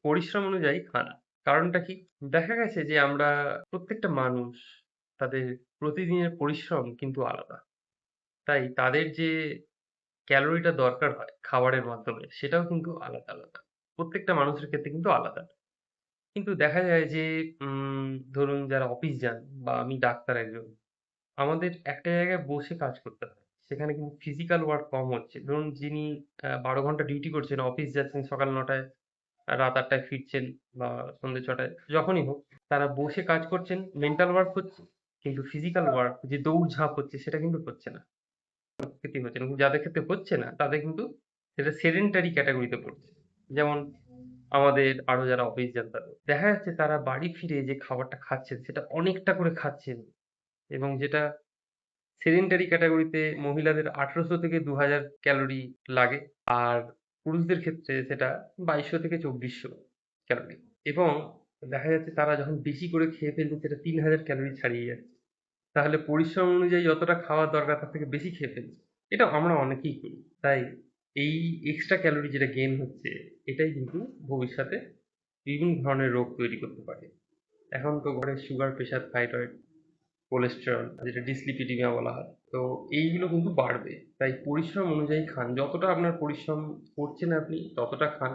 পরিশ্রম অনুযায়ী খান। কারণটা কি? দেখা গেছে যে আমরা প্রত্যেকটা মানুষ তাদের প্রতিদিনের পরিশ্রম কিন্তু আলাদা। তাই তাদের যে ক্যালোরিটা দরকার হয় খাবারের মাধ্যমে সেটাও কিন্তু আলাদা, আলাদা। প্রত্যেকটা মানুষের ক্ষেত্রে কিন্তু আলাদা। কিন্তু দেখা যায় যে উম ধরুন যারা অফিস যান বা আমি ডাক্তার একজন, আমাদের একটা জায়গায় বসে কাজ করতে হয়। সেখানে কিন্তু ফিজিক্যাল ওয়ার্ক কম হচ্ছে। ধরুন যিনি ১২ ঘন্টা ডিউটি করছেন, অফিস যাচ্ছেন সকাল ৯ টায়, রাত ৮ টায় ফিরছেন বা সন্ধ্যে ৬ টায়, যখনই হোক, তারা বসে কাজ করছেন, মেন্টাল ওয়ার্ক হচ্ছে। কিন্তু ফিজিক্যাল ওয়ার্ক যে দৌড়ঝাঁপ হচ্ছে সেটা কিন্তু হচ্ছে না। ক্ষেত্রেই হচ্ছে না। কিন্তু যাদের ক্ষেত্রে হচ্ছে না তাদের কিন্তু সেটা সেডেন্টারি ক্যাটেগরিতে পড়ছে। যেমন আমাদের আরো যারা অফিস যান তাদের। দেখা যাচ্ছে তারা বাড়ি ফিরে যে খাবারটা খাচ্ছেন সেটা অনেকটা করে খাচ্ছেন এবং যেটা সেডেন্টারি ক্যাটাগরিতে মহিলাদের ১৮০০ থেকে ২০০০ ক্যালোরি লাগে। আর পুরুষদের ক্ষেত্রে সেটা ২২০০ থেকে ২৪০০ ক্যালোরি। এবং দেখা যাচ্ছে তারা যখন বেশি করে খেয়ে ফেলছে সেটা ৩০০০ ক্যালোরি ছাড়িয়ে যাচ্ছে। তাহলে পরিশ্রম অনুযায়ী যতটা খাওয়ার দরকার তার থেকে বেশি খেয়ে ফেলছে। এটা আমরা অনেকেই করি। তাই এই এক্সট্রা ক্যালোরি যেটা গেইন হচ্ছে এটাই কিন্তু ভবিষ্যতে বিভিন্ন ধরনের রোগ তৈরি করতে পারে। এখন তো ঘরে সুগার, প্রেশার, থাইরয়েড, কোলেস্টেরল যেটা ডিসলিপিডিমিয়া বলা হয়, তো এইগুলো কিন্তু বাড়বে। তাই পরিশ্রম অনুযায়ী খান, যতটা আপনার পরিশ্রম করছেন আপনি ততটা খান।